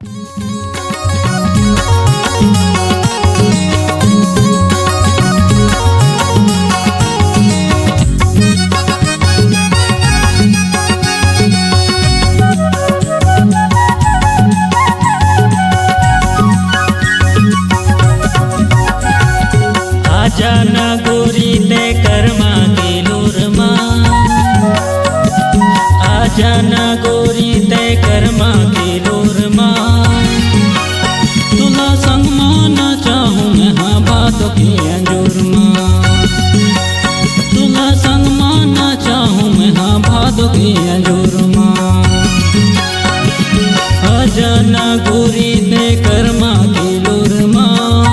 आजाना गोरी ते कर्मा गेलूर माँ, आजाना गोरी ते कर्मा गेलूर माँ। तुला संग माना चाहूँ मैं हाँ बातों की अंजूर माँ, तुला संग माना चाहूँ मैं हाँ बातों की अंजूर माँ। आजाना गोरी ते कर्मा गेलूर माँ,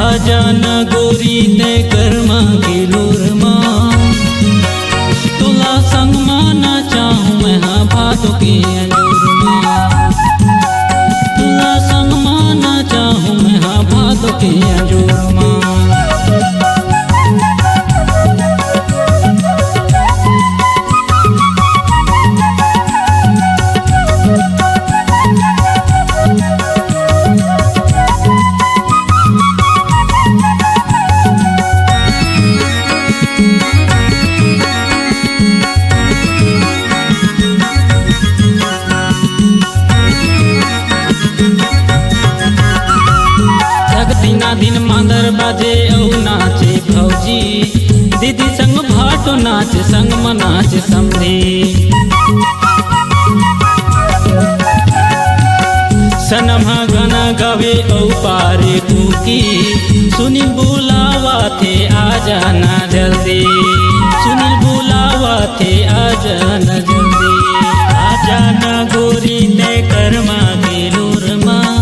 आजाना गोरी ते कर्मा गेलूर माँ। तुला संग माना चाहूँ मैं हाँ बातों की अंजूर माँ, तुला संग माना चाहूँ मैं हाँ बातों की अंजूर माँ। दिन मांदर बाजे औ नाचे भौजी, दीदी संग भाटो नाचे संग मनाचे समधी। सनमा गाना गावे औ पारे कुकी, सुनील बुलावा थे आ जाना जल्दी, सुनील बुलावा थे आ जाना जल्दी। आ जाना गोरी ते कर्मा गेलूर माँ,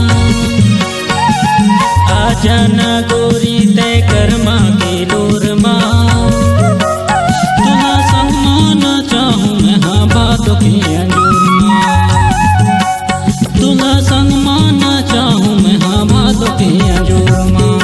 आजाना गोरी ते कर्मा गेलूर माँ। तुला संग माना चाहूँ मैं हाँ बातों की अंजूर माँ, तुला संग माना चाहूँ मैं हाँ बातों की अंजूर माँ।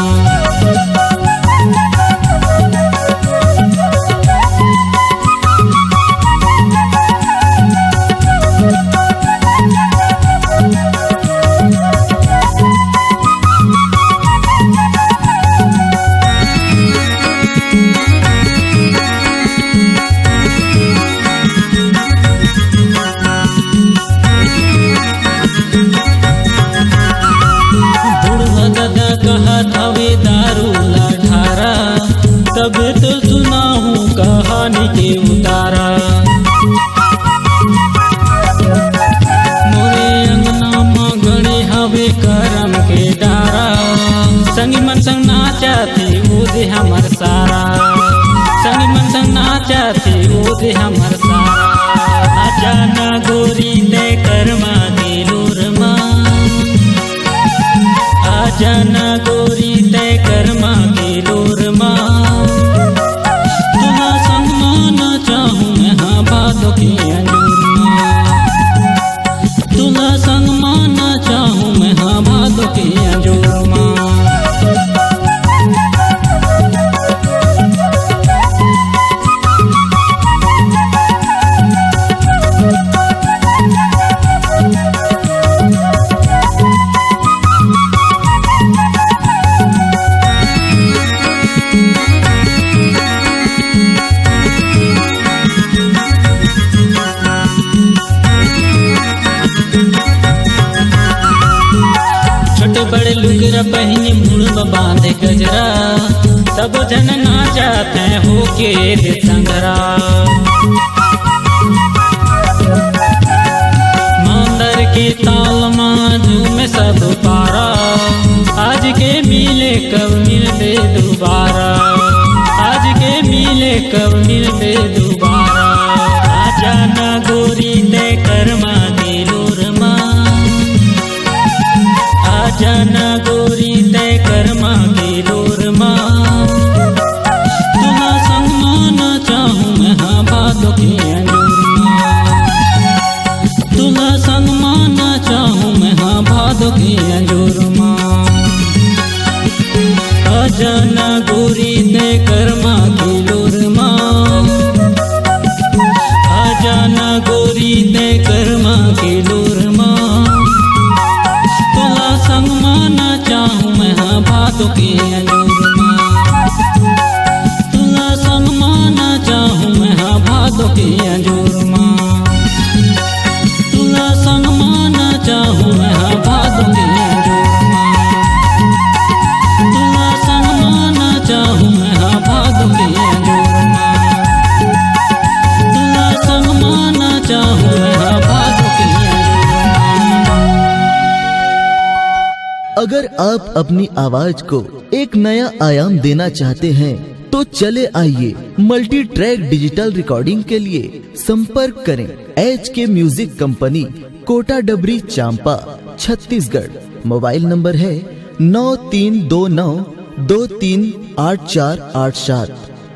तब तो सुनाऊं कहानी के उतारा, मोरे अंगना माँ गणे हवे करम के डारा। संगी मन संग नाचा थी वो दे हमर सारा, संगी मन संग नाचा थी वो दे हमर सारा। आजाना गोरी ते कर्मा गेलूर माँ, आजाना गोरी ते कर्मा गेलूर माँ। तुला संग माना चाहूँ मैं हाँ बातों की अंजूर माँ, तुला संग माना चाहूँ मैं हाँ बातों की अंजूर माँ। बड़े लुगरा पहने मुड़ बांधे गजरा, सब जन नाचते हैं होके रे संगरा। मांदर के ताल माँ झूमे सब पारा, आज के मिले कब मिलते दोबारा, आज के मिले कब मिलते दोबारा। आजाना गोरी ते कर्मा गेलूर माँ, आजाना गोरी ते कर्मा गेलूर माँ। तुला संग माना चाहूँ मैं हाँ बातों की अंजूर माँ, तुला संग माना चाहूँ मैं हाँ बातों की अंजूर माँ। आजाना गोरी ते कर्मा गेलूर माँ, अगर आप अपनी आवाज को एक नया आयाम देना चाहते हैं तो चले आइए मल्टी ट्रैक डिजिटल रिकॉर्डिंग के लिए संपर्क करें HK म्यूजिक कंपनी, कोटा डबरी, चांपा, छत्तीसगढ़। मोबाइल नंबर है 9329238487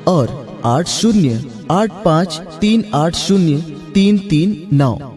और 8085380339।